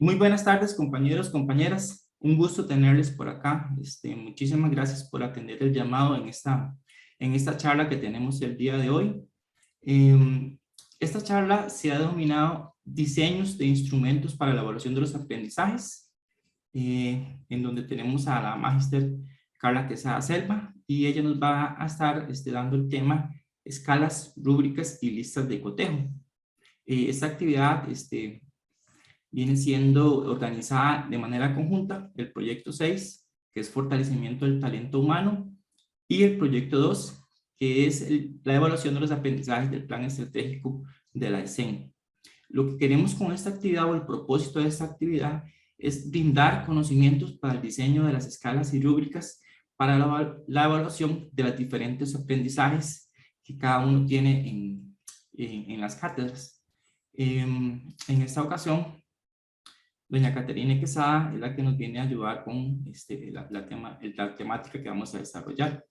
Muy buenas tardes, compañeros, compañeras. Un gusto tenerles por acá. Muchísimas gracias por atender el llamado en esta charla que tenemos el día de hoy. Esta charla se ha denominado Diseños de Instrumentos para la Evaluación de los Aprendizajes, en donde tenemos a la magíster Carla Quesada Selva, y ella nos va a estar dando el tema escalas, rúbricas y listas de cotejo. Esta actividad viene siendo organizada de manera conjunta el proyecto 6, que es fortalecimiento del talento humano, y el proyecto 2, que es la evaluación de los aprendizajes del plan estratégico de la ESEN. Lo que queremos con esta actividad, o el propósito de esta actividad, es brindar conocimientos para el diseño de las escalas y rúbricas para la evaluación de los diferentes aprendizajes que cada uno tiene en las cátedras. En esta ocasión, doña Caterina Quesada es la que nos viene a ayudar con la temática que vamos a desarrollar.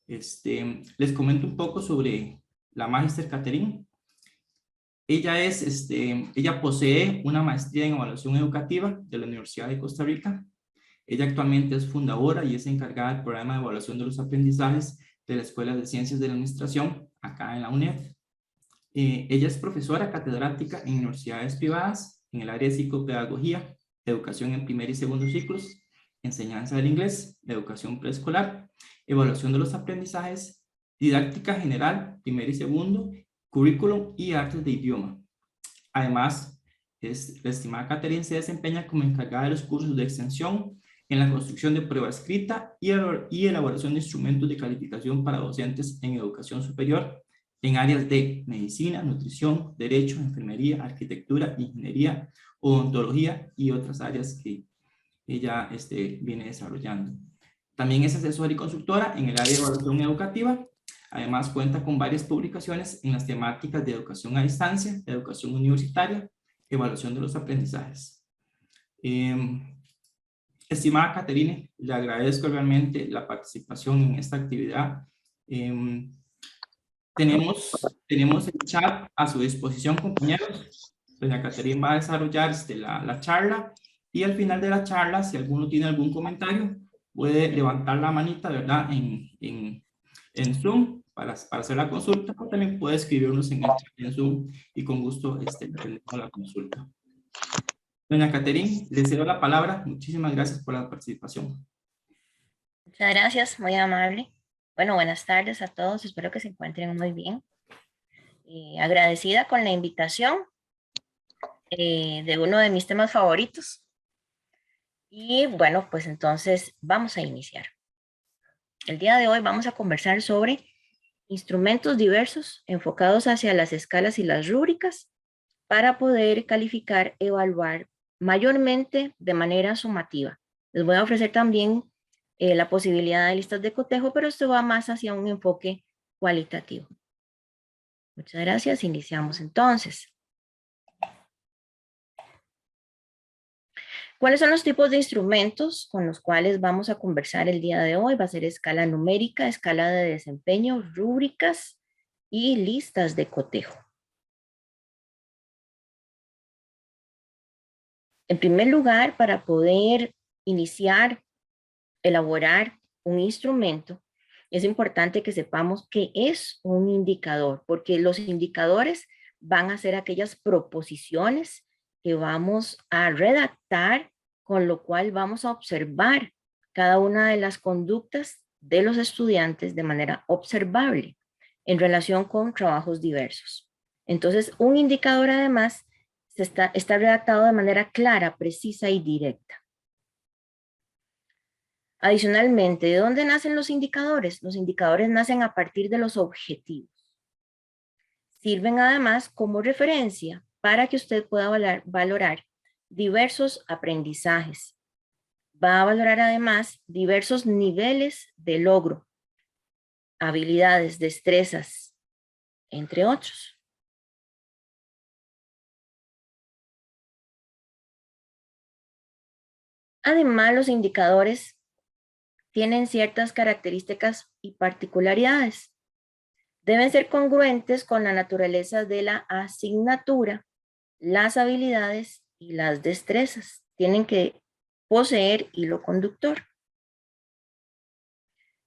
Les comento un poco sobre la magíster Caterina. Ella posee una maestría en evaluación educativa de la Universidad de Costa Rica. Ella actualmente es fundadora y es encargada del programa de evaluación de los aprendizajes de la Escuela de Ciencias de la Administración, acá en la UNED. Ella es profesora catedrática en universidades privadas en el área de psicopedagogía, educación en primer y segundo ciclos, enseñanza del inglés, educación preescolar, evaluación de los aprendizajes, didáctica general, primer y segundo, currículum y artes de idioma. Además, la estimada Caterina se desempeña como encargada de los cursos de extensión en la construcción de prueba escrita y elaboración de instrumentos de calificación para docentes en educación superior en áreas de medicina, nutrición, derecho, enfermería, arquitectura, ingeniería, odontología y otras áreas que ella viene desarrollando. También es asesora y consultora en el área de evaluación educativa. Además, cuenta con varias publicaciones en las temáticas de educación a distancia, educación universitaria, evaluación de los aprendizajes. Estimada Caterina, le agradezco realmente la participación en esta actividad. Tenemos el chat a su disposición, compañeros. Doña Caterina va a desarrollar la charla, y al final de la charla, si alguno tiene algún comentario, puede levantar la manita, ¿verdad? En Zoom para hacer la consulta, o también puede escribirnos en el chat en Zoom y con gusto atendemos la consulta. Doña Caterina, le cedo la palabra. Muchísimas gracias por la participación. Muchas gracias, muy amable. Bueno, buenas tardes a todos, espero que se encuentren muy bien. Agradecida con la invitación de uno de mis temas favoritos. Y bueno, pues entonces vamos a iniciar. El día de hoy vamos a conversar sobre instrumentos diversos enfocados hacia las escalas y las rúbricas para poder calificar, evaluar mayormente de manera sumativa. Les voy a ofrecer también la posibilidad de listas de cotejo, pero esto va más hacia un enfoque cualitativo. Muchas gracias. Iniciamos entonces. ¿Cuáles son los tipos de instrumentos con los cuales vamos a conversar el día de hoy? Va a ser escala numérica, escala de desempeño, rúbricas y listas de cotejo. En primer lugar, para poder iniciar, elaborar un instrumento, es importante que sepamos qué es un indicador, porque los indicadores van a ser aquellas proposiciones que vamos a redactar, con lo cual vamos a observar cada una de las conductas de los estudiantes de manera observable en relación con trabajos diversos. Entonces, un indicador además está redactado de manera clara, precisa y directa. Adicionalmente, ¿de dónde nacen los indicadores? Los indicadores nacen a partir de los objetivos. Sirven además como referencia para que usted pueda valorar diversos aprendizajes. Va a valorar además diversos niveles de logro, habilidades, destrezas, entre otros. Además, los indicadores tienen ciertas características y particularidades. Deben ser congruentes con la naturaleza de la asignatura, las habilidades y las destrezas. Tienen que poseer hilo conductor.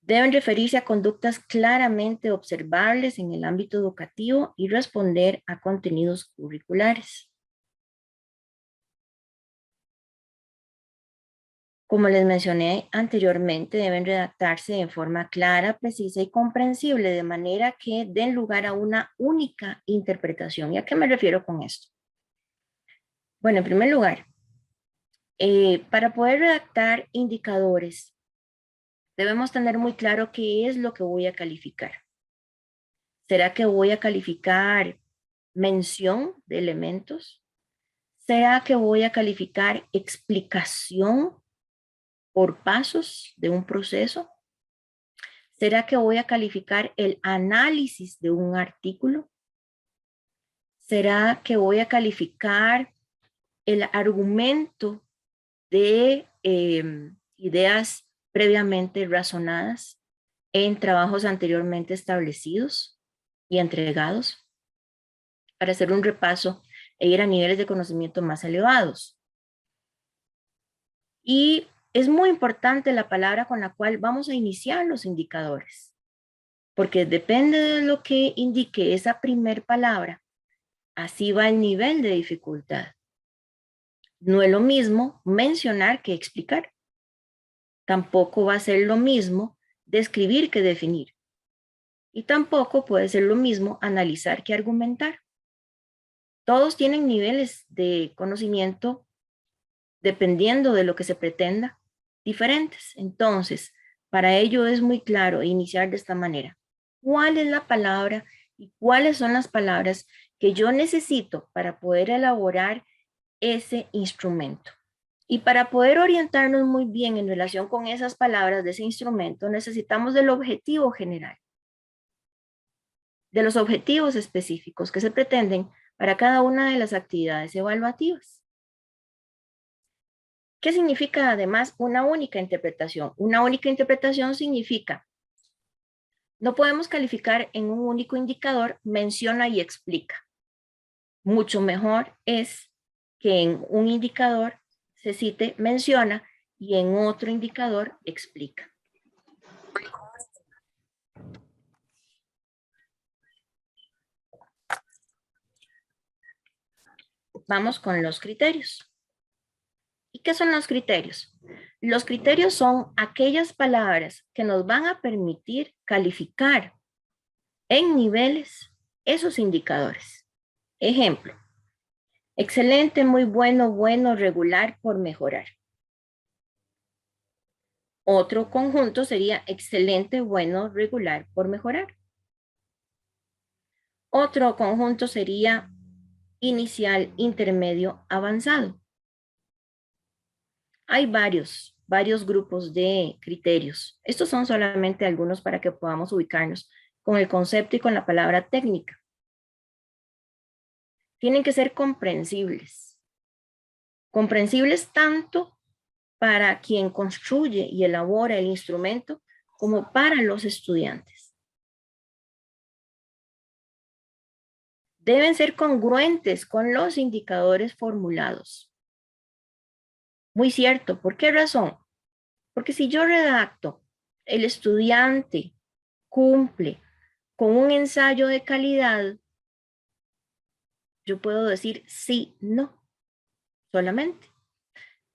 Deben referirse a conductas claramente observables en el ámbito educativo y responder a contenidos curriculares. Como les mencioné anteriormente, deben redactarse de forma clara, precisa y comprensible, de manera que den lugar a una única interpretación. ¿Y a qué me refiero con esto? Bueno, en primer lugar, para poder redactar indicadores, debemos tener muy claro qué es lo que voy a calificar. ¿Será que voy a calificar mención de elementos? ¿Será que voy a calificar explicación por pasos de un proceso? ¿Será que voy a calificar el análisis de un artículo? ¿Será que voy a calificar el argumento de ideas previamente razonadas en trabajos anteriormente establecidos y entregados? Para hacer un repaso e ir a niveles de conocimiento más elevados. Y es muy importante la palabra con la cual vamos a iniciar los indicadores, porque depende de lo que indique esa primer palabra, así va el nivel de dificultad. No es lo mismo mencionar que explicar. Tampoco va a ser lo mismo describir que definir. Y tampoco puede ser lo mismo analizar que argumentar. Todos tienen niveles de conocimiento, dependiendo de lo que se pretenda, diferentes. Entonces, para ello es muy claro iniciar de esta manera. ¿Cuál es la palabra y cuáles son las palabras que yo necesito para poder elaborar ese instrumento? Y para poder orientarnos muy bien en relación con esas palabras de ese instrumento, necesitamos del objetivo general, de los objetivos específicos que se pretenden para cada una de las actividades evaluativas. ¿Qué significa además una única interpretación? Una única interpretación significa, no podemos calificar en un único indicador, menciona y explica. Mucho mejor es que en un indicador se cite menciona y en otro indicador explica. Vamos con los criterios. ¿Y qué son los criterios? Los criterios son aquellas palabras que nos van a permitir calificar en niveles esos indicadores. Ejemplo, excelente, muy bueno, bueno, regular, por mejorar. Otro conjunto sería excelente, bueno, regular, por mejorar. Otro conjunto sería inicial, intermedio, avanzado. Hay varios grupos de criterios. Estos son solamente algunos para que podamos ubicarnos con el concepto y con la palabra técnica. Tienen que ser comprensibles. Comprensibles tanto para quien construye y elabora el instrumento como para los estudiantes. Deben ser congruentes con los indicadores formulados. Muy cierto. ¿Por qué razón? Porque si yo redacto, el estudiante cumple con un ensayo de calidad, yo puedo decir sí, no, solamente.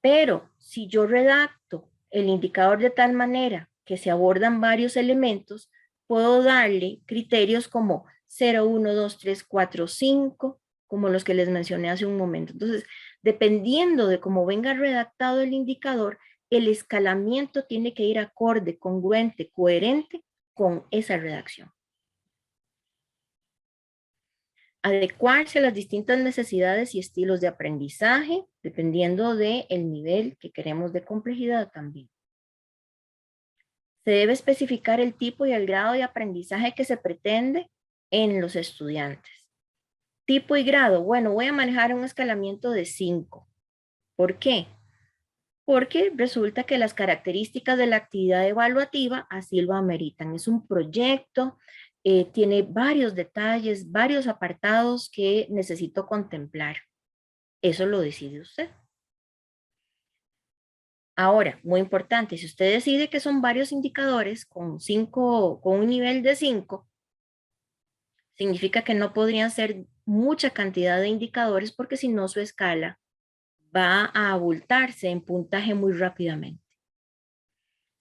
Pero si yo redacto el indicador de tal manera que se abordan varios elementos, puedo darle criterios como 0, 1, 2, 3, 4, 5, como los que les mencioné hace un momento. Entonces, dependiendo de cómo venga redactado el indicador, el escalamiento tiene que ir acorde, congruente, coherente con esa redacción. Adecuarse a las distintas necesidades y estilos de aprendizaje, dependiendo del nivel que queremos de complejidad también. Se debe especificar el tipo y el grado de aprendizaje que se pretende en los estudiantes. Tipo y grado, bueno, voy a manejar un escalamiento de 5. ¿Por qué? Porque resulta que las características de la actividad evaluativa así lo ameritan. Es un proyecto, tiene varios detalles, varios apartados que necesito contemplar. Eso lo decide usted. Ahora, muy importante, si usted decide que son varios indicadores con un nivel de 5, significa que no podrían ser mucha cantidad de indicadores porque si no su escala va a abultarse en puntaje muy rápidamente.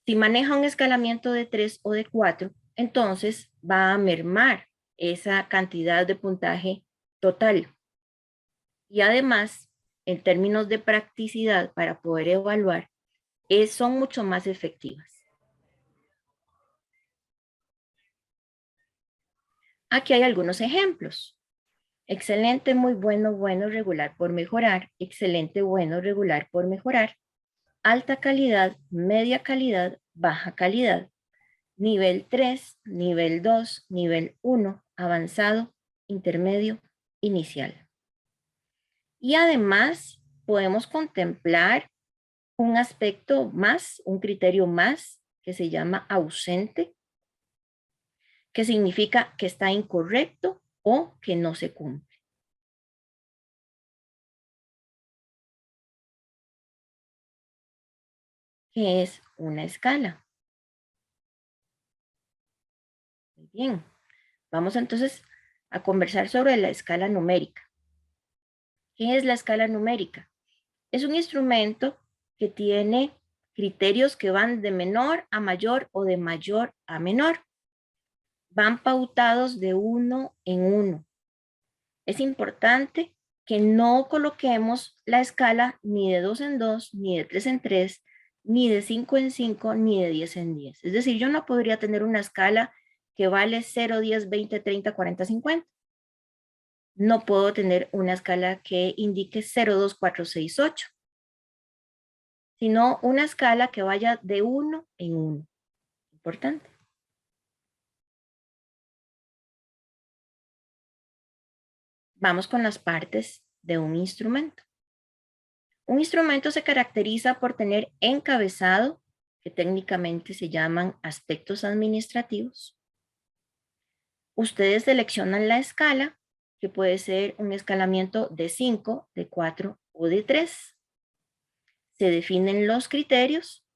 Si maneja un escalamiento de 3 o de 4, entonces va a mermar esa cantidad de puntaje total. Y además, en términos de practicidad para poder evaluar, son mucho más efectivas. Aquí hay algunos ejemplos. Excelente, muy bueno, bueno, regular por mejorar. Excelente, bueno, regular por mejorar. Alta calidad, media calidad, baja calidad. Nivel 3, nivel 2, nivel 1, avanzado, intermedio, inicial. Y además podemos contemplar un aspecto más, un criterio más que se llama ausente, que significa que está incorrecto o que no se cumple. ¿Qué es una escala? Muy bien, vamos entonces a conversar sobre la escala numérica. ¿Qué es la escala numérica? Es un instrumento que tiene criterios que van de menor a mayor o de mayor a menor. Van pautados de uno en uno. Es importante que no coloquemos la escala ni de 2 en 2, ni de 3 en 3, ni de 5 en 5, ni de 10 en 10. Es decir, yo no podría tener una escala que vale 0, 10, 20, 30, 40, 50. No puedo tener una escala que indique 0, 2, 4, 6, 8, sino una escala que vaya de 1 en 1. Importante. Vamos con las partes de un instrumento. Un instrumento se caracteriza por tener encabezado, que técnicamente se llaman aspectos administrativos. Ustedes seleccionan la escala, que puede ser un escalamiento de 5, de 4 o de 3. Se definen los criterios.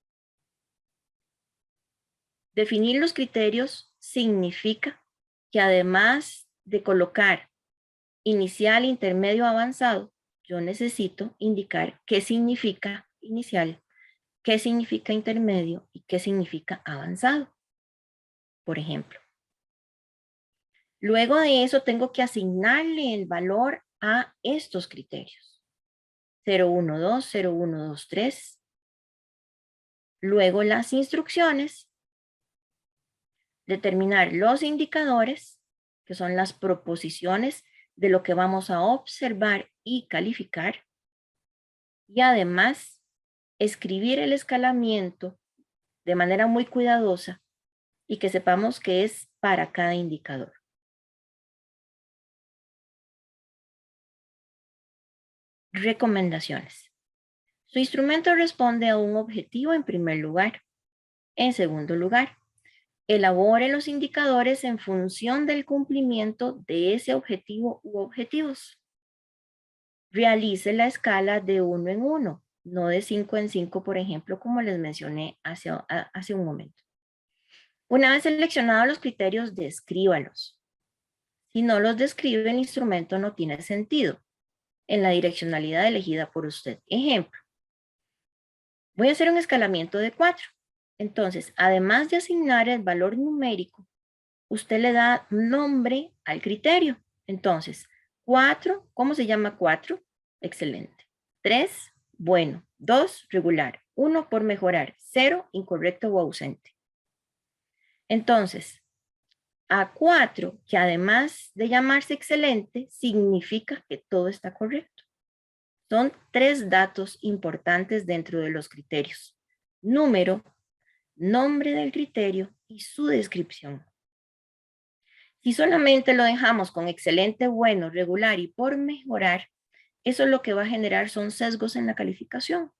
Definir los criterios significa que además de colocar inicial, intermedio, avanzado, yo necesito indicar qué significa inicial, qué significa intermedio y qué significa avanzado, por ejemplo. Luego de eso tengo que asignarle el valor a estos criterios. 012, 0123. Luego las instrucciones. Determinar los indicadores, que son las proposiciones de lo que vamos a observar y calificar. Y además, escribir el escalamiento de manera muy cuidadosa y que sepamos que es para cada indicador. Recomendaciones. Su instrumento responde a un objetivo en primer lugar. En segundo lugar, elabore los indicadores en función del cumplimiento de ese objetivo u objetivos. Realice la escala de 1 en 1, no de 5 en 5, por ejemplo, como les mencioné hace un momento. Una vez seleccionados los criterios, descríbalos. Si no los describe, el instrumento no tiene sentido en la direccionalidad elegida por usted. Ejemplo, voy a hacer un escalamiento de 4. Entonces, además de asignar el valor numérico, usted le da nombre al criterio. Entonces, 4, ¿cómo se llama 4? Excelente. 3, bueno. 2, regular. 1, por mejorar. 0, incorrecto o ausente. Entonces, a 4, que además de llamarse excelente, significa que todo está correcto. Son 3 datos importantes dentro de los criterios: número, nombre del criterio y su descripción. Si solamente lo dejamos con excelente, bueno, regular y por mejorar, eso lo que va a generar son sesgos en la calificación.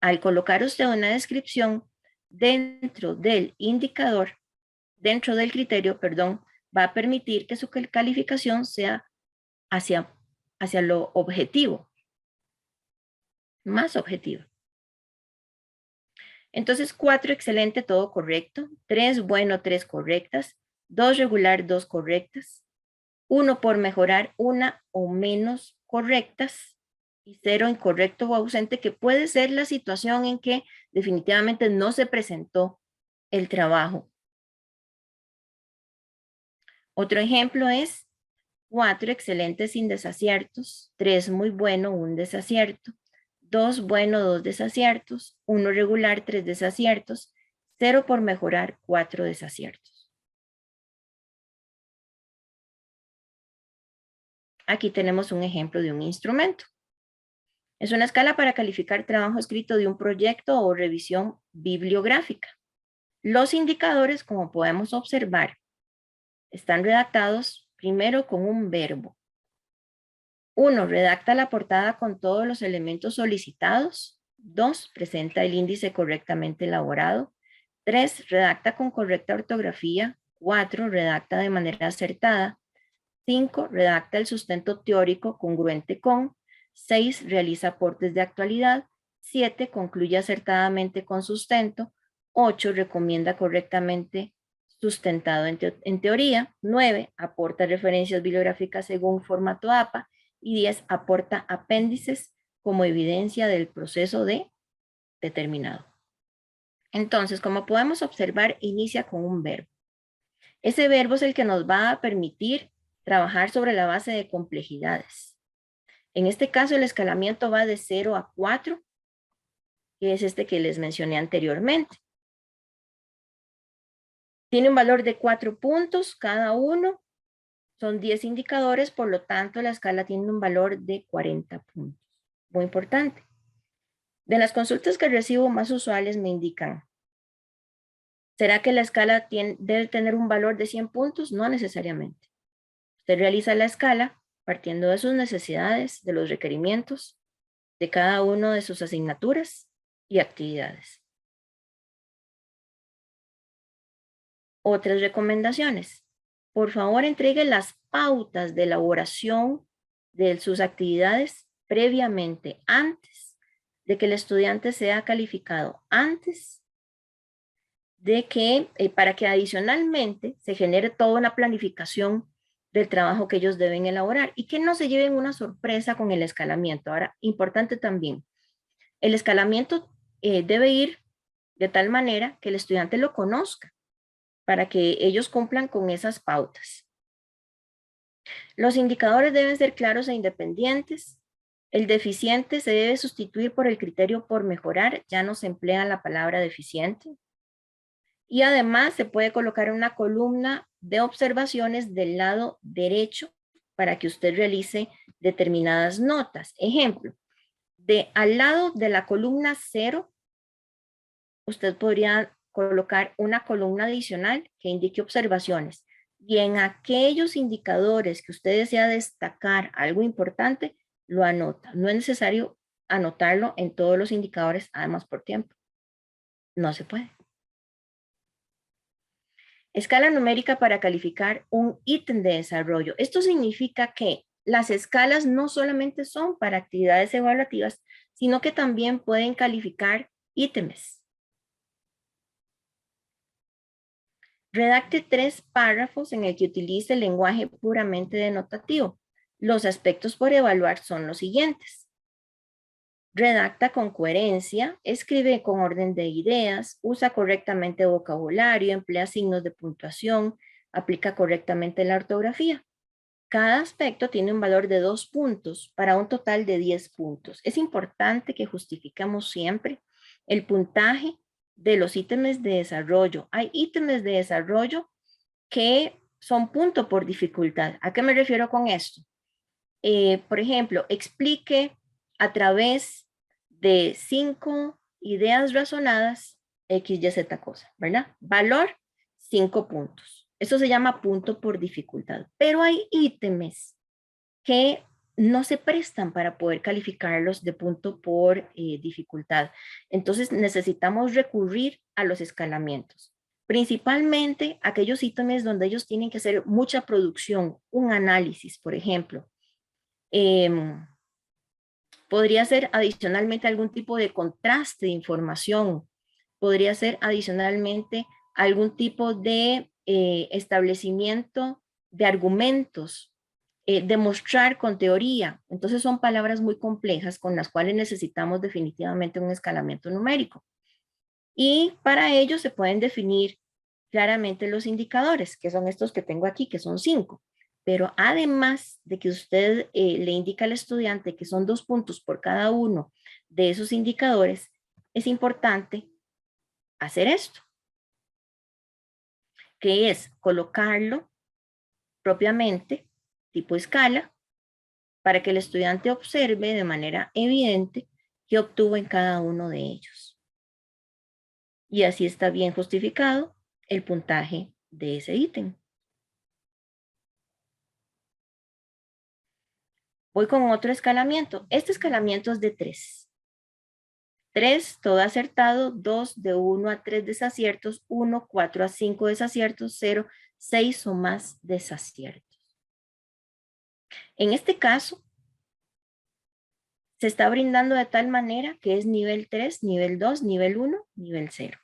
Al colocar usted una descripción dentro del indicador, dentro del criterio, perdón, va a permitir que su calificación sea hacia hacia lo objetivo, más objetivo. Entonces, 4, excelente, todo correcto. 3, bueno, 3 correctas. 2, regular, 2 correctas. 1, por mejorar, 1 o menos correctas. Y 0, incorrecto o ausente, que puede ser la situación en que definitivamente no se presentó el trabajo. Otro ejemplo es 4, excelente, sin desaciertos. 3, muy bueno, 1 desacierto. 2, bueno, 2 desaciertos. 1, regular, 3 desaciertos. 0 por mejorar, 4 desaciertos. Aquí tenemos un ejemplo de un instrumento. Es una escala para calificar trabajo escrito de un proyecto o revisión bibliográfica. Los indicadores, como podemos observar, están redactados primero con un verbo. 1, redacta la portada con todos los elementos solicitados. 2, presenta el índice correctamente elaborado. 3, redacta con correcta ortografía. 4, redacta de manera acertada. 5, redacta el sustento teórico congruente con. 6, realiza aportes de actualidad. 7, concluye acertadamente con sustento. 8, recomienda correctamente sustentado en teoría. 9, aporta referencias bibliográficas según formato APA. Y 10, aporta apéndices como evidencia del proceso de determinado. Entonces, como podemos observar, inicia con un verbo. Ese verbo es el que nos va a permitir trabajar sobre la base de complejidades. En este caso, el escalamiento va de 0 a 4, que es este que les mencioné anteriormente. Tiene un valor de 4 puntos cada uno. Son 10 indicadores, por lo tanto, la escala tiene un valor de 40 puntos. Muy importante. De las consultas que recibo más usuales me indican, ¿será que la escala debe tener un valor de 100 puntos? No necesariamente. Usted realiza la escala partiendo de sus necesidades, de los requerimientos, de cada una de sus asignaturas y actividades. Otras recomendaciones. Por favor, entregue las pautas de elaboración de sus actividades previamente, antes de que el estudiante sea calificado, antes de que, para que adicionalmente se genere toda una planificación del trabajo que ellos deben elaborar y que no se lleven una sorpresa con el escalamiento. Ahora, importante también, el escalamiento debe ir de tal manera que el estudiante lo conozca para que ellos cumplan con esas pautas. Los indicadores deben ser claros e independientes. El deficiente se debe sustituir por el criterio por mejorar, ya no se emplea la palabra deficiente. Y además se puede colocar una columna de observaciones del lado derecho para que usted realice determinadas notas. Ejemplo, al lado de la columna 0, usted podría colocar una columna adicional que indique observaciones. Y en aquellos indicadores que usted desea destacar algo importante, lo anota. No es necesario anotarlo en todos los indicadores, además por tiempo. No se puede. Escala numérica para calificar un ítem de desarrollo. Esto significa que las escalas no solamente son para actividades evaluativas, sino que también pueden calificar ítems. Redacte 3 párrafos en el que utilice el lenguaje puramente denotativo. Los aspectos por evaluar son los siguientes. Redacta con coherencia, escribe con orden de ideas, usa correctamente vocabulario, emplea signos de puntuación, aplica correctamente la ortografía. Cada aspecto tiene un valor de 2 puntos para un total de 10 puntos. Es importante que justifiquemos siempre el puntaje de los ítems de desarrollo. Hay ítems de desarrollo que son punto por dificultad. ¿A qué me refiero con esto? Por ejemplo, explique a través de 5 ideas razonadas X, Y, Z cosa, ¿verdad? Valor, 5 puntos. Eso se llama punto por dificultad. Pero hay ítems que no se prestan para poder calificarlos de punto por dificultad. Entonces necesitamos recurrir a los escalamientos. Principalmente aquellos ítems donde ellos tienen que hacer mucha producción, un análisis, por ejemplo. Podría ser adicionalmente algún tipo de contraste de información. Podría ser adicionalmente algún tipo de establecimiento de argumentos, demostrar con teoría. Entonces son palabras muy complejas con las cuales necesitamos definitivamente un escalamiento numérico. Y para ello se pueden definir claramente los indicadores, que son estos que tengo aquí, que son 5. Pero además de que usted le indica al estudiante que son 2 puntos por cada uno de esos indicadores, es importante hacer esto, que es colocarlo propiamente, tipo escala, para que el estudiante observe de manera evidente qué obtuvo en cada uno de ellos. Y así está bien justificado el puntaje de ese ítem. Voy con otro escalamiento. Este escalamiento es de 3. 3, todo acertado, 2 de 1 a 3 desaciertos, 1, 4 a 5 desaciertos, 0, 6 o más desaciertos. En este caso, se está brindando de tal manera que es nivel 3, nivel 2, nivel 1, nivel 0.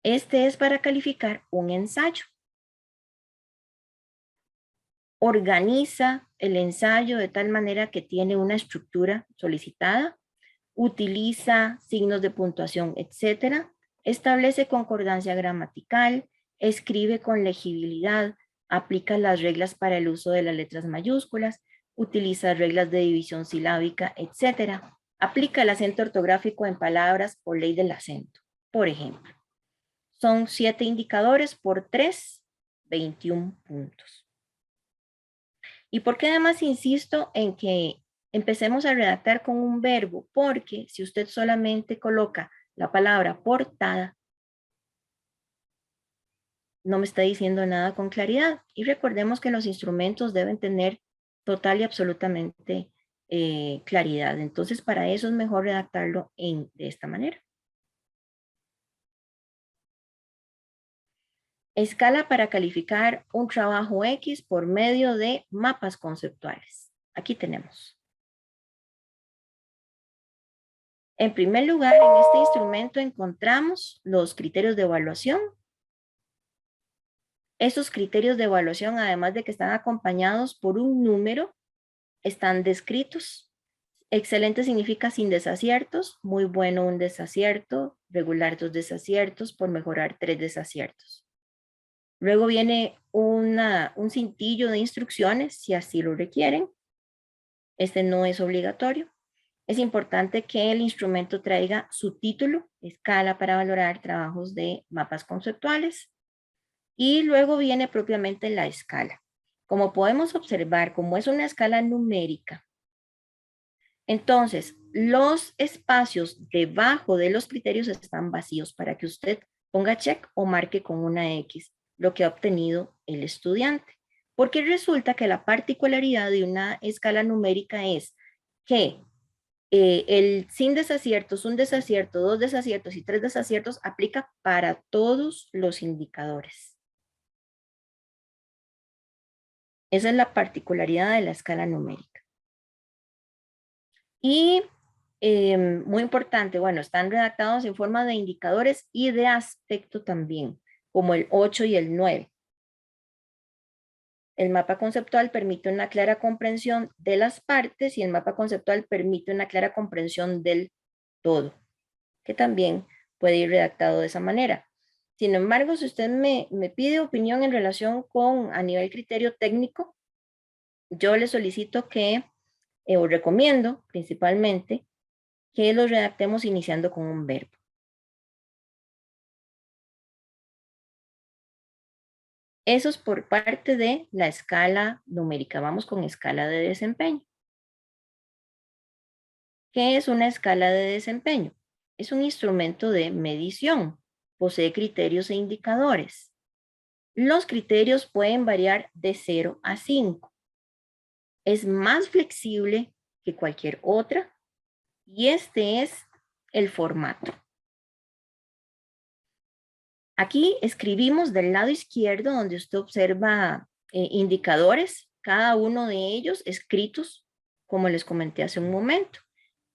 Este es para calificar un ensayo. Organiza el ensayo de tal manera que tiene una estructura solicitada, utiliza signos de puntuación, etcétera, establece concordancia gramatical, escribe con legibilidad, aplica las reglas para el uso de las letras mayúsculas, utiliza reglas de división silábica, etcétera. Aplica el acento ortográfico en palabras por ley del acento, por ejemplo. Son 7 indicadores por 3, 21 puntos. ¿Y por qué además insisto en que empecemos a redactar con un verbo? Porque si usted solamente coloca la palabra portada, no me está diciendo nada con claridad. Y recordemos que los instrumentos deben tener total y absolutamente claridad. Entonces, para eso es mejor redactarlo de esta manera. Escala para calificar un trabajo X por medio de mapas conceptuales. Aquí tenemos. En primer lugar, en este instrumento encontramos los criterios de evaluación. Esos criterios de evaluación, además de que están acompañados por un número, están descritos. Excelente significa sin desaciertos, muy bueno un desacierto, regular 2 desaciertos, por mejorar 3 desaciertos. Luego viene un cintillo de instrucciones, si así lo requieren. Este no es obligatorio. Es importante que el instrumento traiga su título, escala para valorar trabajos de mapas conceptuales. Y luego viene propiamente la escala. Como podemos observar, como es una escala numérica, entonces los espacios debajo de los criterios están vacíos para que usted ponga check o marque con una X lo que ha obtenido el estudiante. Porque resulta que la particularidad de una escala numérica es que el sin desaciertos, un desacierto, 2 desaciertos y 3 desaciertos aplica para todos los indicadores. Esa es la particularidad de la escala numérica. Y muy importante, bueno, están redactados en forma de indicadores y de aspecto también, como el 8 y el 9. El mapa conceptual permite una clara comprensión de las partes y el mapa conceptual permite una clara comprensión del todo, que también puede ir redactado de esa manera. Sin embargo, si usted me pide opinión en relación con a nivel criterio técnico, yo le solicito que, o recomiendo principalmente, que los redactemos iniciando con un verbo. Eso es por parte de la escala numérica. Vamos con escala de desempeño. ¿Qué es una escala de desempeño? Es un instrumento de medición. Posee criterios e indicadores. Los criterios pueden variar de 0 a 5. Es más flexible que cualquier otra y este es el formato. Aquí escribimos del lado izquierdo donde usted observa indicadores, cada uno de ellos escritos, como les comenté hace un momento,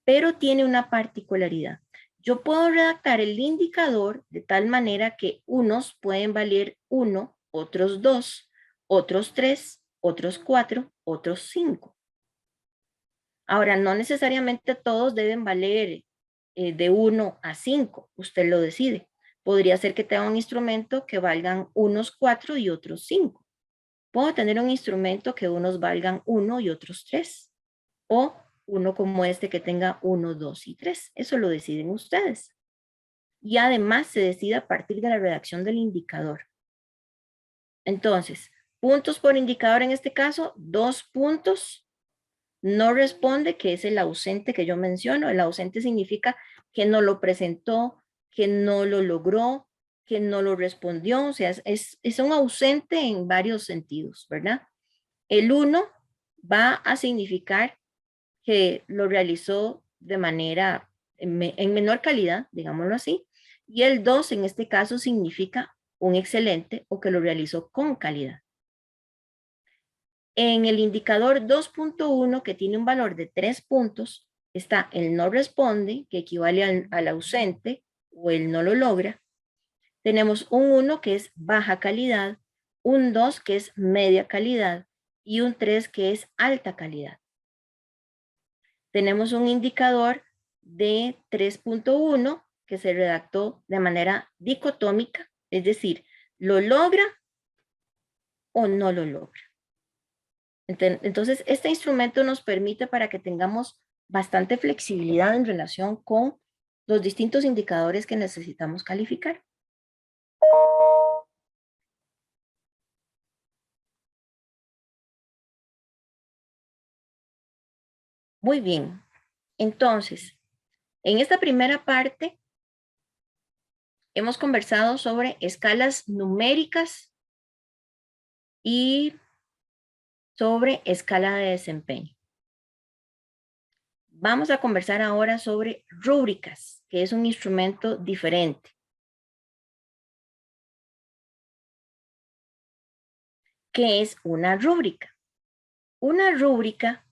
pero tiene una particularidad. Yo puedo redactar el indicador de tal manera que unos pueden valer 1, otros 2, otros 3, otros 4, otros 5. Ahora, no necesariamente todos deben valer de 1 a 5, usted lo decide. Podría ser que tenga un instrumento que valgan unos 4 y otros 5. Puedo tener un instrumento que unos valgan 1 y otros 3. O uno como este que tenga 1, 2 y 3. Eso lo deciden ustedes. Y además se decide a partir de la redacción del indicador. Entonces, puntos por indicador en este caso, 2 puntos. No responde, que es el ausente que yo menciono. El ausente significa que no lo presentó, que no lo logró, que no lo respondió. O sea, es un ausente en varios sentidos, ¿verdad? El 1 va a significar que lo realizó de manera en menor calidad, digámoslo así. Y el 2 en este caso significa un excelente o que lo realizó con calidad. En el indicador 2.1, que tiene un valor de 3 puntos, está el no responde, que equivale al ausente, o el no lo logra. Tenemos un 1 que es baja calidad, un 2 que es media calidad y un 3 que es alta calidad. Tenemos un indicador de 3.1 que se redactó de manera dicotómica, es decir, lo logra o no lo logra. Entonces, este instrumento nos permite para que tengamos bastante flexibilidad en relación con los distintos indicadores que necesitamos calificar. Muy bien. Entonces, en esta primera parte hemos conversado sobre escalas numéricas y sobre escala de desempeño. Vamos a conversar ahora sobre rúbricas, que es un instrumento diferente. ¿Qué es una rúbrica? Una rúbrica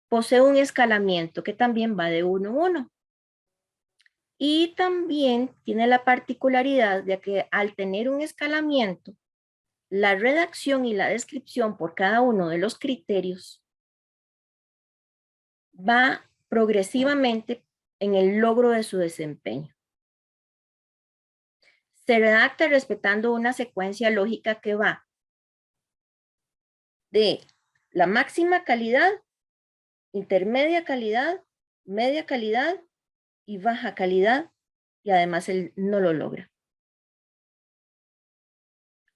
posee un escalamiento que también va de 1 a 1. Y también tiene la particularidad de que al tener un escalamiento, la redacción y la descripción por cada uno de los criterios va progresivamente en el logro de su desempeño. Se redacta respetando una secuencia lógica que va de la máxima calidad, intermedia calidad, media calidad y baja calidad, y además él no lo logra.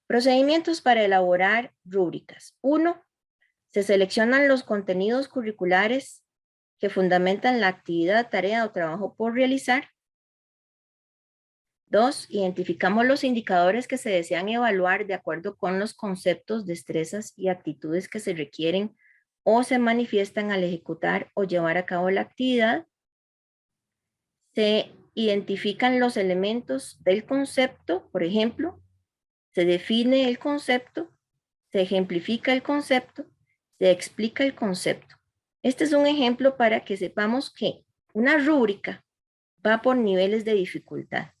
Procedimientos para elaborar rúbricas. 1. Se seleccionan los contenidos curriculares que fundamentan la actividad, tarea o trabajo por realizar. 2. Identificamos los indicadores que se desean evaluar de acuerdo con los conceptos, destrezas y actitudes que se requieren o se manifiestan al ejecutar o llevar a cabo la actividad. Se identifican los elementos del concepto, por ejemplo, se define el concepto, se ejemplifica el concepto, se explica el concepto. Este es un ejemplo para que sepamos que una rúbrica va por niveles de dificultad.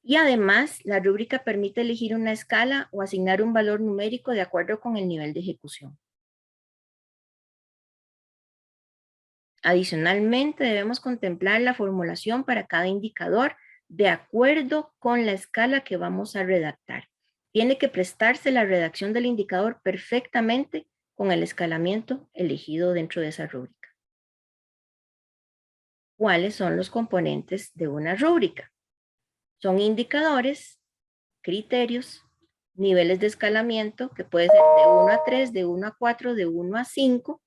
Y además, la rúbrica permite elegir una escala o asignar un valor numérico de acuerdo con el nivel de ejecución. Adicionalmente, debemos contemplar la formulación para cada indicador de acuerdo con la escala que vamos a redactar. Tiene que prestarse la redacción del indicador perfectamente con el escalamiento elegido dentro de esa rúbrica. ¿Cuáles son los componentes de una rúbrica? Son indicadores, criterios, niveles de escalamiento, que puede ser de 1 a 3, de 1 a 4, de 1 a 5,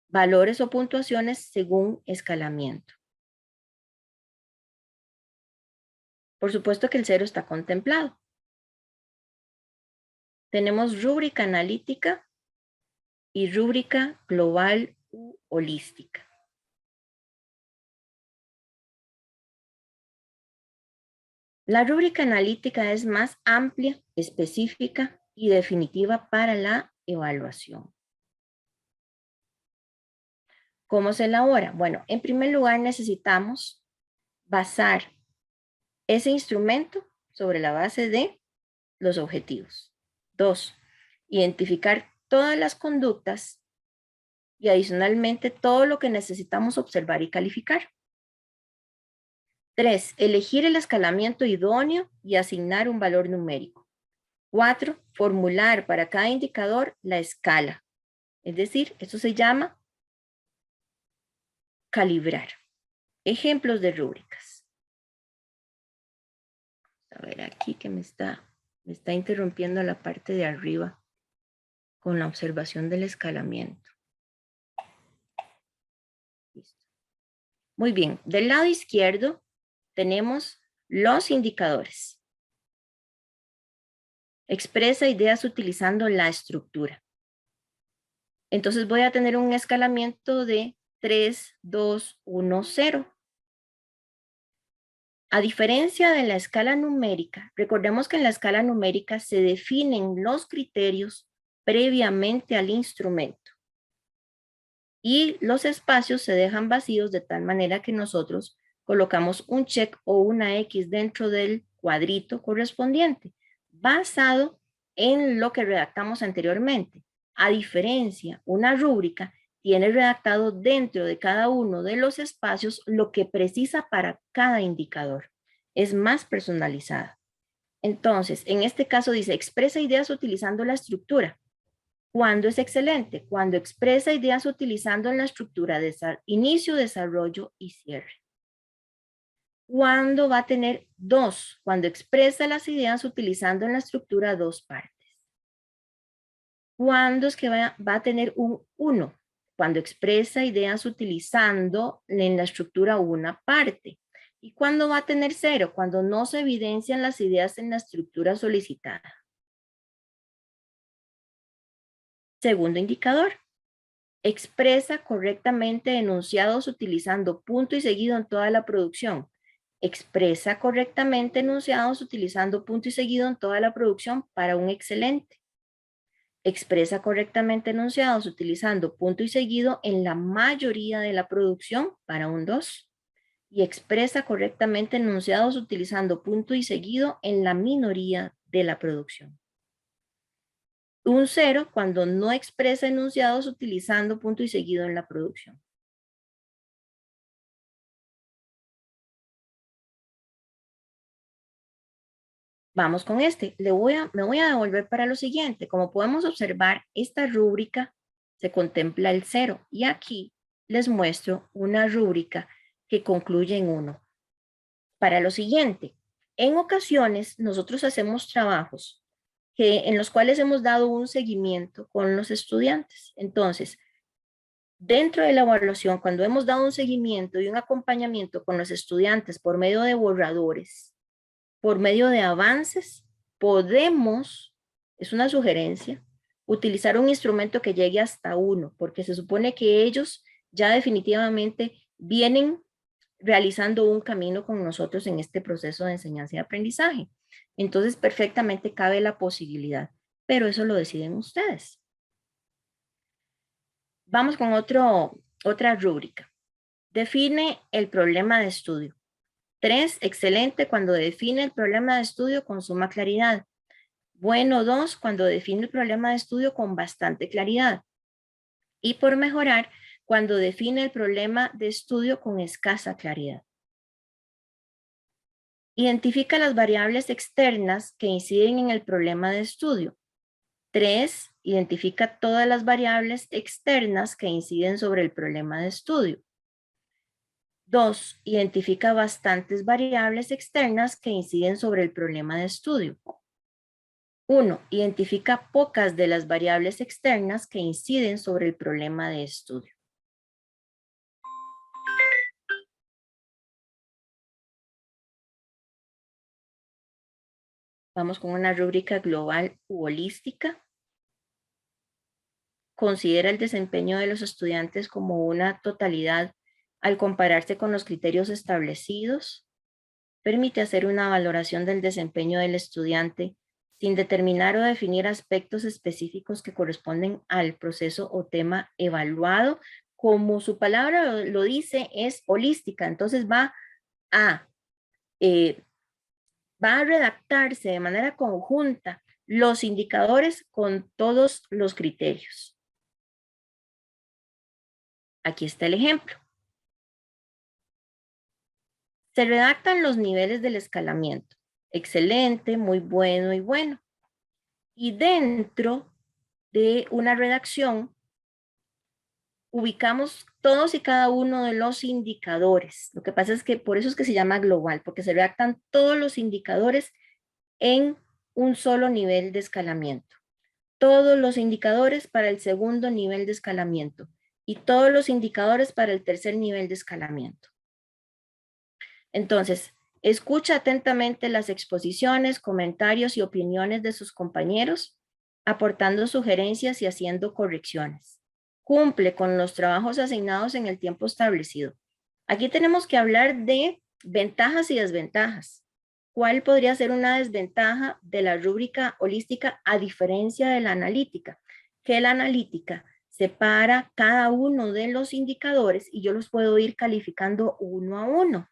valores o puntuaciones según escalamiento. Por supuesto que el 0 está contemplado. Tenemos rúbrica analítica y rúbrica global u holística. La rúbrica analítica es más amplia, específica y definitiva para la evaluación. ¿Cómo se elabora? Bueno, en primer lugar necesitamos basar ese instrumento sobre la base de los objetivos. 2, identificar todas las conductas y adicionalmente todo lo que necesitamos observar y calificar. 3, elegir el escalamiento idóneo y asignar un valor numérico. 4, formular para cada indicador la escala. Es decir, esto se llama calibrar. Ejemplos de rúbricas. A ver aquí que me está interrumpiendo la parte de arriba con la observación del escalamiento. Listo. Muy bien, del lado izquierdo tenemos los indicadores. Expresa ideas utilizando la estructura. Entonces voy a tener un escalamiento de 3, 2, 1, 0. A diferencia de la escala numérica, recordemos que en la escala numérica se definen los criterios previamente al instrumento y los espacios se dejan vacíos de tal manera que nosotros colocamos un check o una X dentro del cuadrito correspondiente, basado en lo que redactamos anteriormente. A diferencia, una rúbrica tiene redactado dentro de cada uno de los espacios lo que precisa para cada indicador. Es más personalizada. Entonces, en este caso dice, expresa ideas utilizando la estructura. ¿Cuándo es excelente? Cuando expresa ideas utilizando la estructura de inicio, desarrollo y cierre. ¿Cuándo va a tener 2? Cuando expresa las ideas utilizando en la estructura 2 partes. ¿Cuándo es que va a tener un 1? Cuando expresa ideas utilizando en la estructura una parte. ¿Y cuándo va a tener 0? Cuando no se evidencian las ideas en la estructura solicitada. Segundo indicador. Expresa correctamente enunciados utilizando punto y seguido en toda la producción. Expresa correctamente enunciados utilizando punto y seguido en toda la producción para un excelente. Expresa correctamente enunciados utilizando punto y seguido en la mayoría de la producción para un 2. Y expresa correctamente enunciados utilizando punto y seguido en la minoría de la producción. Un 0 cuando no expresa enunciados utilizando punto y seguido en la producción. Vamos con este. Me voy a devolver para lo siguiente. Como podemos observar, esta rúbrica se contempla el 0 y aquí les muestro una rúbrica que concluye en 1. Para lo siguiente, en ocasiones nosotros hacemos trabajos en los cuales hemos dado un seguimiento con los estudiantes. Entonces, dentro de la evaluación, cuando hemos dado un seguimiento y un acompañamiento con los estudiantes por medio de borradores, por medio de avances, podemos, es una sugerencia, utilizar un instrumento que llegue hasta 1, porque se supone que ellos ya definitivamente vienen realizando un camino con nosotros en este proceso de enseñanza y aprendizaje. Entonces, perfectamente cabe la posibilidad, pero eso lo deciden ustedes. Vamos con otra rúbrica. Define el problema de estudio. 3, excelente cuando define el problema de estudio con suma claridad. Bueno, 2, cuando define el problema de estudio con bastante claridad. Y por mejorar, cuando define el problema de estudio con escasa claridad. Identifica las variables externas que inciden en el problema de estudio. 3, identifica todas las variables externas que inciden sobre el problema de estudio. 2, identifica bastantes variables externas que inciden sobre el problema de estudio. 1, identifica pocas de las variables externas que inciden sobre el problema de estudio. Vamos con una rúbrica global u holística. Considera el desempeño de los estudiantes como una totalidad al compararse con los criterios establecidos. Permite hacer una valoración del desempeño del estudiante sin determinar o definir aspectos específicos que corresponden al proceso o tema evaluado. Como su palabra lo dice, es holística, entonces a, va a redactarse de manera conjunta los indicadores con todos los criterios. Aquí está el ejemplo. Se redactan los niveles del escalamiento. Excelente, muy bueno y bueno. Y dentro de una redacción ubicamos todos y cada uno de los indicadores. Lo que pasa es que por eso es que se llama global, porque se redactan todos los indicadores en un solo nivel de escalamiento. Todos los indicadores para el segundo nivel de escalamiento y todos los indicadores para el tercer nivel de escalamiento. Entonces, escucha atentamente las exposiciones, comentarios y opiniones de sus compañeros, aportando sugerencias y haciendo correcciones. Cumple con los trabajos asignados en el tiempo establecido. Aquí tenemos que hablar de ventajas y desventajas. ¿Cuál podría ser una desventaja de la rúbrica holística a diferencia de la analítica? Que la analítica separa cada uno de los indicadores y yo los puedo ir calificando uno a uno,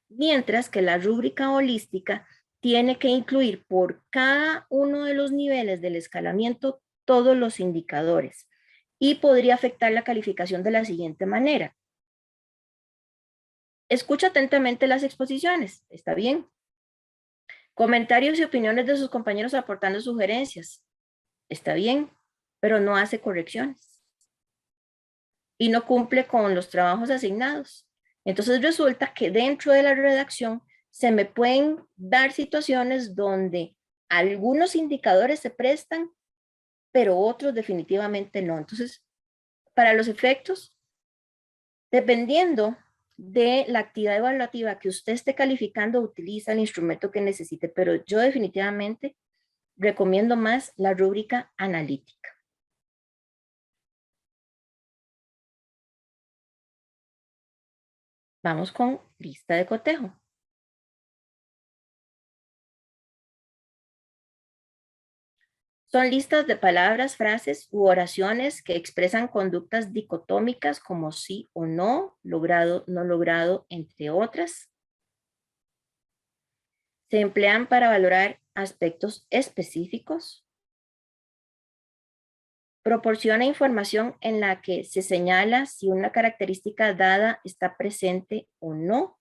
mientras que la rúbrica holística tiene que incluir por cada uno de los niveles del escalamiento todos los indicadores y podría afectar la calificación de la siguiente manera. Escucha atentamente las exposiciones, ¿está bien? Comentarios y opiniones de sus compañeros aportando sugerencias, está bien, pero no hace correcciones y no cumple con los trabajos asignados. Entonces resulta que dentro de la redacción se me pueden dar situaciones donde algunos indicadores se prestan, pero otros definitivamente no. Entonces, para los efectos, dependiendo de la actividad evaluativa que usted esté calificando, utiliza el instrumento que necesite, pero yo definitivamente recomiendo más la rúbrica analítica. Vamos con lista de cotejo. Son listas de palabras, frases u oraciones que expresan conductas dicotómicas como sí o no, logrado, no logrado, entre otras. Se emplean para valorar aspectos específicos. Proporciona información en la que se señala si una característica dada está presente o no.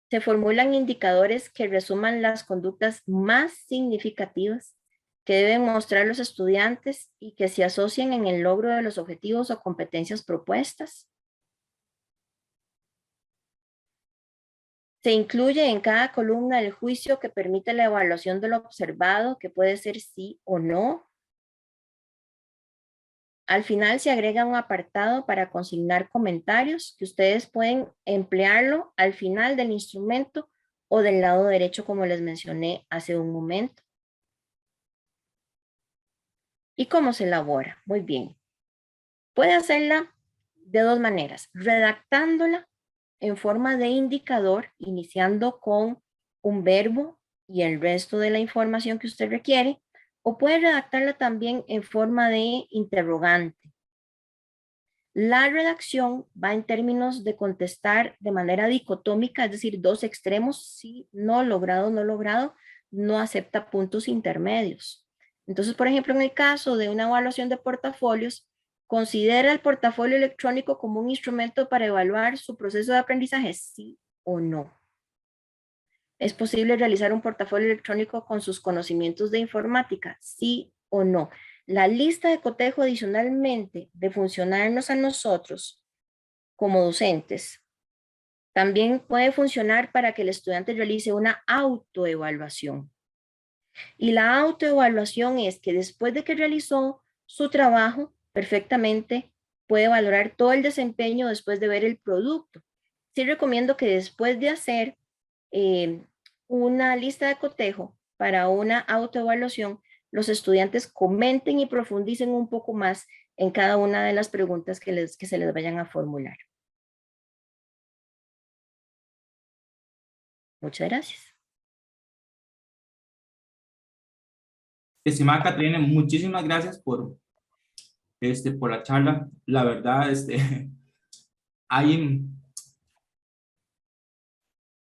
Se formulan indicadores que resuman las conductas más significativas que deben mostrar los estudiantes y que se asocian en el logro de los objetivos o competencias propuestas. Se incluye en cada columna el juicio que permite la evaluación de lo observado, que puede ser sí o no. Al final se agrega un apartado para consignar comentarios que ustedes pueden emplearlo al final del instrumento o del lado derecho, como les mencioné hace un momento. ¿Y cómo se elabora? Muy bien. Puede hacerla de dos maneras, redactándola en forma de indicador, iniciando con un verbo y el resto de la información que usted requiere, o puede redactarla también en forma de interrogante. La redacción va en términos de contestar de manera dicotómica, es decir, dos extremos, sí, no logrado, no logrado, no acepta puntos intermedios. Entonces, por ejemplo, en el caso de una evaluación de portafolios, ¿considera el portafolio electrónico como un instrumento para evaluar su proceso de aprendizaje? Sí o no. ¿Es posible realizar un portafolio electrónico con sus conocimientos de informática? Sí o no. La lista de cotejo adicionalmente de funcionarnos a nosotros como docentes también puede funcionar para que el estudiante realice una autoevaluación. Y la autoevaluación es que después de que realizó su trabajo perfectamente, puede valorar todo el desempeño después de ver el producto. Sí recomiendo que después de hacer una lista de cotejo para una autoevaluación, los estudiantes comenten y profundicen un poco más en cada una de las preguntas que se les vayan a formular. Muchas gracias. Estimada Caterina, muchísimas gracias por la charla. La verdad, hay,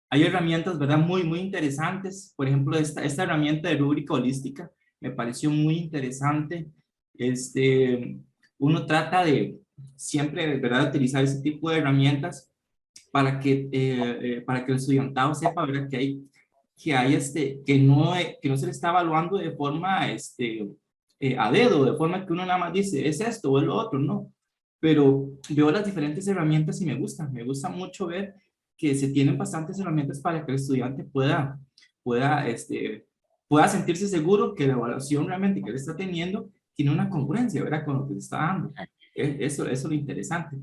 hay herramientas, ¿verdad? Muy interesantes. Por ejemplo, esta herramienta de rúbrica holística me pareció muy interesante. Uno trata de siempre, ¿verdad?, utilizar ese tipo de herramientas para que el estudiantado sepa, ¿verdad?, que no se le está evaluando de forma a dedo, de forma que uno nada más dice, es esto o es lo otro, no. Pero veo las diferentes herramientas y me gusta mucho ver que se tienen bastantes herramientas para que el estudiante pueda, pueda sentirse seguro que la evaluación realmente que él está teniendo tiene una congruencia, ¿verdad?, con lo que le está dando. Eso es lo interesante.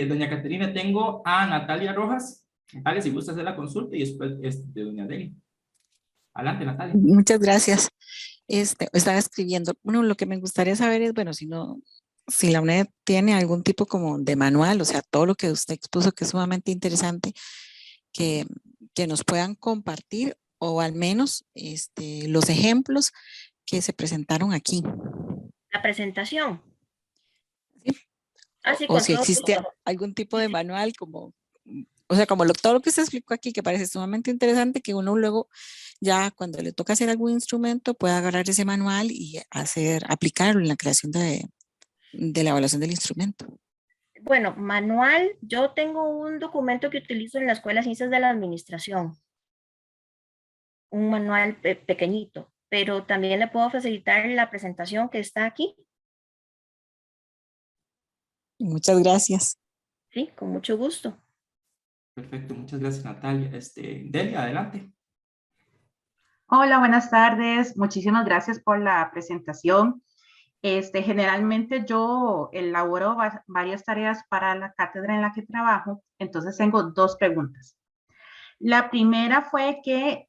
Doña Caterina, tengo a Natalia Rojas. Natalia, si gusta hacer la consulta y después de doña Deli. Adelante, Natalia. Muchas gracias. Estaba escribiendo. Bueno, lo que me gustaría saber es, bueno, si la UNED tiene algún tipo como de manual, o sea, todo lo que usted expuso que es sumamente interesante, que, que nos puedan compartir o al menos los ejemplos que se presentaron aquí. La presentación. ¿Sí? Así O con si todo existe gusto. algún tipo de manual como, o sea, como todo lo que usted explicó aquí, que parece sumamente interesante, que uno luego ya cuando le toca hacer algún instrumento pueda agarrar ese manual y aplicarlo en la creación de la evaluación del instrumento. Bueno, manual, yo tengo un documento que utilizo en la Escuela de Ciencias de la Administración, un manual pequeñito, pero también le puedo facilitar la presentación que está aquí. Muchas gracias. Sí, con mucho gusto. Perfecto, muchas gracias, Natalia. Delia, adelante. Hola, buenas tardes. Muchísimas gracias por la presentación. Generalmente yo elaboro varias tareas para la cátedra en la que trabajo, entonces tengo dos preguntas. La primera fue que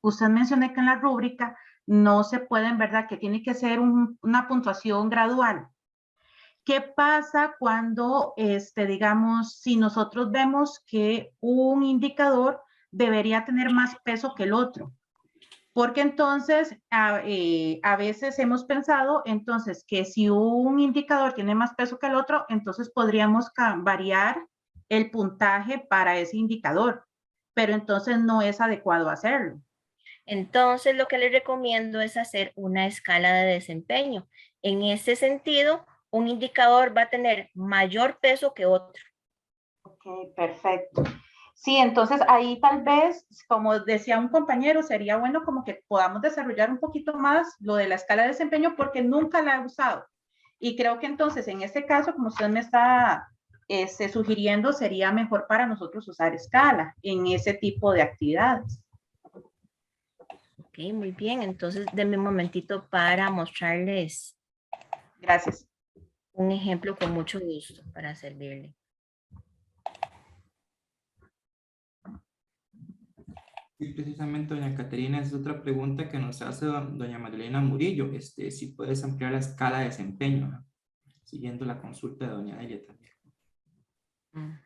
usted mencionó que en la rúbrica no se pueden, ¿verdad? Que tiene que ser una puntuación gradual. ¿Qué pasa cuando, digamos, si nosotros vemos que un indicador debería tener más peso que el otro? Porque entonces a veces hemos pensado entonces que si un indicador tiene más peso que el otro, entonces podríamos variar el puntaje para ese indicador, pero entonces no es adecuado hacerlo. Entonces, lo que les recomiendo es hacer una escala de desempeño. En ese sentido, un indicador va a tener mayor peso que otro. Ok, perfecto. Sí, entonces ahí tal vez, como decía un compañero, sería bueno como que podamos desarrollar un poquito más lo de la escala de desempeño porque nunca la he usado. Y creo que entonces en este caso, como usted me está sugiriendo, sería mejor para nosotros usar escala en ese tipo de actividades. Ok, muy bien. Entonces, denme un momentito para mostrarles. Gracias. Un ejemplo con mucho gusto para servirle. Y precisamente, doña Caterina, es otra pregunta que nos hace doña Magdalena Murillo. Si puedes ampliar la escala de desempeño, ¿no?, siguiendo la consulta de doña Delia también.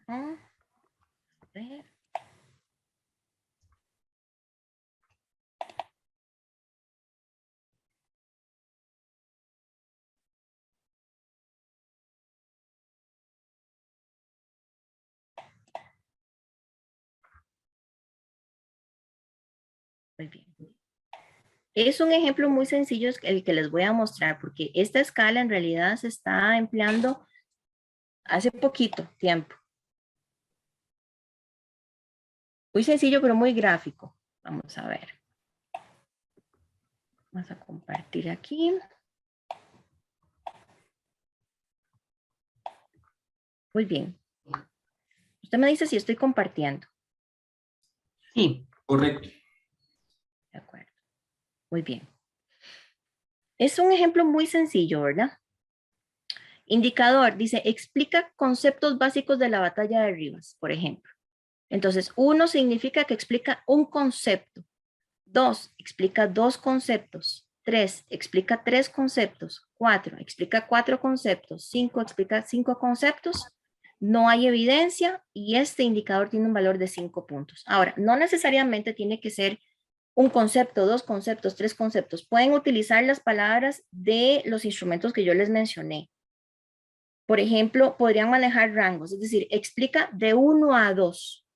A ver. Muy bien. Es un ejemplo muy sencillo el que les voy a mostrar, porque esta escala en realidad se está empleando hace poquito tiempo. Muy sencillo, pero muy gráfico. Vamos a ver. Vamos a compartir aquí. Muy bien. Usted me dice si estoy compartiendo. Sí. Correcto. De acuerdo. Muy bien. Es un ejemplo muy sencillo, ¿verdad? Indicador, dice, explica conceptos básicos de la batalla de Rivas, por ejemplo. Entonces, 1 significa que explica un concepto. 2, explica 2 conceptos. 3, explica 3 conceptos. 4, explica 4 conceptos. 5, explica 5 conceptos. no hay evidencia y este indicador tiene un valor de 5 puntos. Ahora, no necesariamente tiene que ser un concepto, 2 conceptos, 3 conceptos. Pueden utilizar las palabras de los instrumentos que yo les mencioné. Por ejemplo, podrían manejar rangos, es decir, explica de 1 a 2.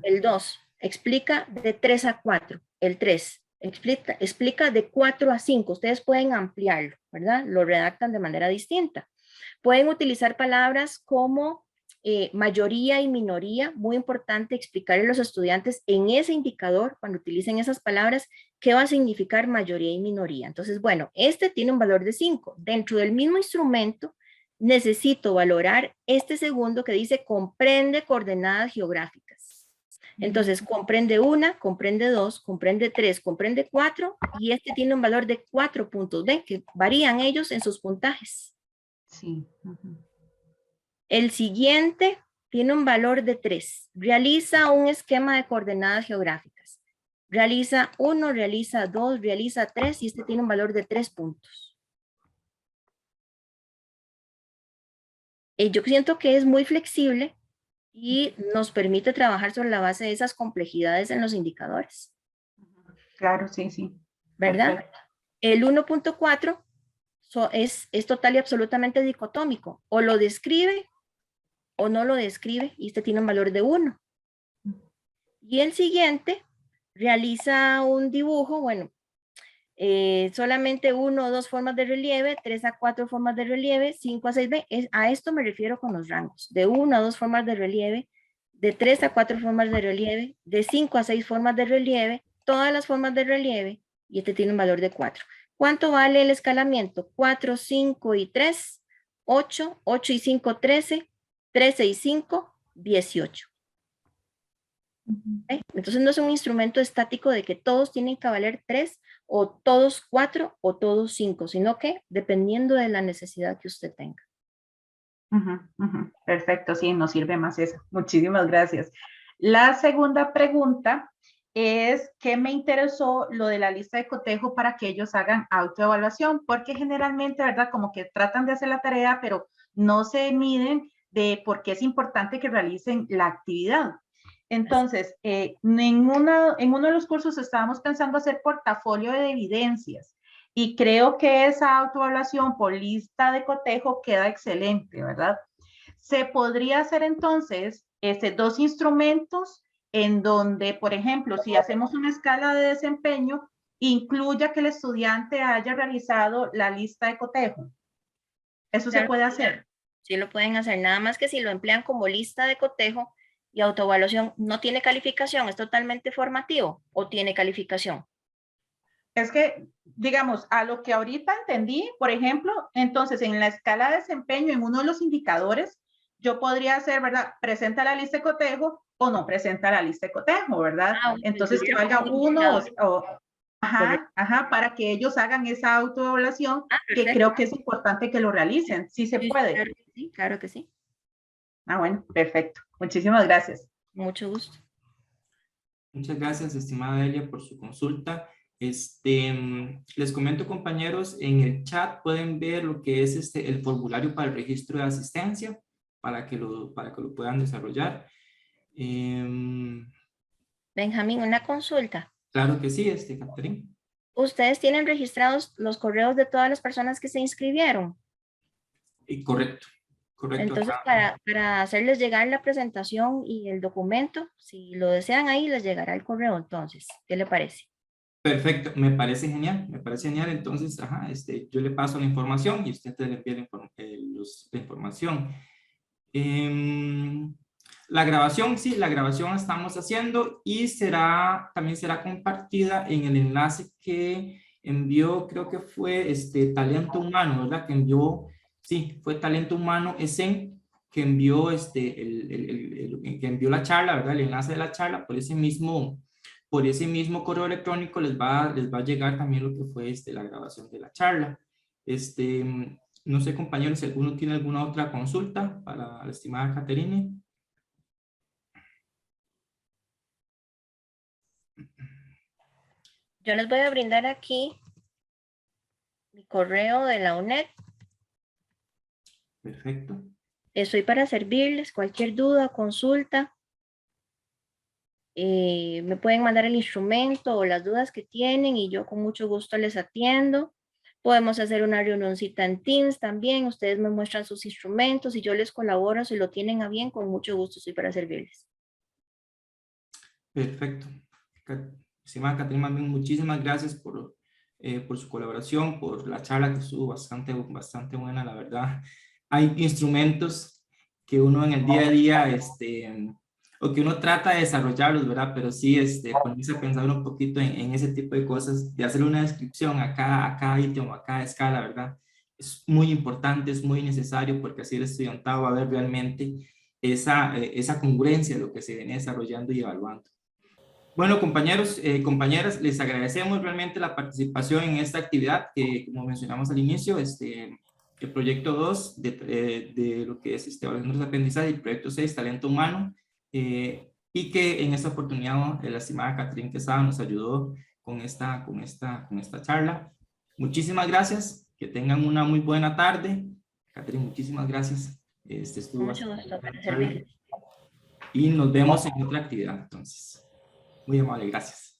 El 2 explica de 3 a 4. El 3 explica de 4 a 5. Ustedes pueden ampliarlo, ¿verdad? Lo redactan de manera distinta. Pueden utilizar palabras como mayoría y minoría. Muy importante explicarle a los estudiantes en ese indicador, cuando utilicen esas palabras, qué va a significar mayoría y minoría. Entonces, bueno, este tiene un valor de 5. Dentro del mismo instrumento, necesito valorar este segundo que dice comprende coordenadas geográficas. Entonces, comprende 1, comprende 2, comprende 3, comprende 4 y este tiene un valor de 4 puntos. ¿Ven? Que varían ellos en sus puntajes. Sí. El siguiente tiene un valor de 3. Realiza un esquema de coordenadas geográficas. Realiza 1, realiza 2, realiza 3 y este tiene un valor de 3 puntos. Yo siento que es muy flexible y nos permite trabajar sobre la base de esas complejidades en los indicadores. Claro, sí, sí. ¿Verdad? Perfecto. El 1.4 es total y absolutamente dicotómico. O lo describe o no lo describe y este tiene un valor de 1. Y el siguiente realiza un dibujo, bueno, solamente 1 o 2 formas de relieve, 3 a 4 formas de relieve, 5 a 6, a esto me refiero con los rangos, de 1 a 2 formas de relieve, de 3 a 4 formas de relieve, de 5 a 6 formas de relieve, todas las formas de relieve, y este tiene un valor de 4. ¿Cuánto vale el escalamiento? 4, 5 y 3, 8, 8 y 5, 13, 13 y 5, 18. Entonces no es un instrumento estático de que todos tienen que valer 3 o todos 4 o todos 5, sino que dependiendo de la necesidad que usted tenga. Perfecto, sí, nos sirve más eso. Muchísimas gracias. La segunda pregunta es que me interesó lo de la lista de cotejo para que ellos hagan autoevaluación, porque generalmente, ¿verdad? Como que tratan de hacer la tarea, pero no se miden de por qué es importante que realicen la actividad. Entonces, en uno de los cursos estábamos pensando hacer portafolio de evidencias y creo que esa autoevaluación por lista de cotejo queda excelente, ¿verdad? Se podría hacer entonces 2 instrumentos en donde, por ejemplo, si hacemos una escala de desempeño, incluya que el estudiante haya realizado la lista de cotejo. ¿Eso se puede hacer? Sí lo pueden hacer, nada más que si lo emplean como lista de cotejo y autoevaluación, no tiene calificación, es totalmente formativo o tiene calificación. Es que, digamos, a lo que ahorita entendí, por ejemplo, entonces en la escala de desempeño, en uno de los indicadores, yo podría hacer, ¿verdad? Presenta la lista de cotejo o no presenta la lista de cotejo, ¿verdad? Entonces que valga uno para que ellos hagan esa autoevaluación, que creo que es importante que lo realicen. Sí se puede. Sí, claro que sí. Bueno, perfecto. Muchísimas gracias. Mucho gusto. Muchas gracias, estimada Elia, por su consulta. Les comento, compañeros, en el chat pueden ver lo que es el formulario para el registro de asistencia, para que lo puedan desarrollar. Benjamín, una consulta. Claro que sí, Catherine. ¿Ustedes tienen registrados los correos de todas las personas que se inscribieron? Correcto. Entonces, para hacerles llegar la presentación y el documento, si lo desean ahí, les llegará el correo. Entonces, ¿qué le parece? Perfecto, me parece genial, Entonces, yo le paso la información y usted le envía la información. La grabación, sí, la grabación estamos haciendo y también será compartida en el enlace que envió, creo que fue Talento Humano, ¿verdad? Que envió, sí, fue Talento Humano ESEN, que envió, que envió la charla, ¿verdad? El enlace de la charla por ese mismo correo electrónico les va a llegar también lo que fue la grabación de la charla. No sé, compañeros, si alguno tiene alguna otra consulta para la estimada Caterine. Yo les voy a brindar aquí mi correo de la UNED. Perfecto. Estoy para servirles, cualquier duda, consulta. Me pueden mandar el instrumento o las dudas que tienen y yo con mucho gusto les atiendo. Podemos hacer una reunioncita en Teams también. Ustedes me muestran sus instrumentos y yo les colaboro. Si lo tienen a bien, con mucho gusto estoy para servirles. Perfecto. Estimada Catherine, más bien, muchísimas gracias por su colaboración, por la charla que estuvo bastante buena, la verdad. Hay instrumentos que uno en el día a día, o que uno trata de desarrollarlos, ¿verdad? Pero sí, ponerse a pensar un poquito en ese tipo de cosas, de hacer una descripción a cada ítem o a cada escala, ¿verdad? Es muy importante, es muy necesario, porque así el estudiantado va a ver realmente esa congruencia de lo que se viene desarrollando y evaluando. Bueno, compañeros, compañeras, les agradecemos realmente la participación en esta actividad que, como mencionamos al inicio, el proyecto 2 de lo que es evaluación de aprendizaje y el proyecto 6, talento humano, y que en esta oportunidad la estimada Catherine Quesada nos ayudó con esta charla. Muchísimas gracias, que tengan una muy buena tarde. Catherine, muchísimas gracias. Estuvo Mucho bastante gusto buena para charla servirles. y nos vemos en otra actividad, entonces. Muy amable, gracias.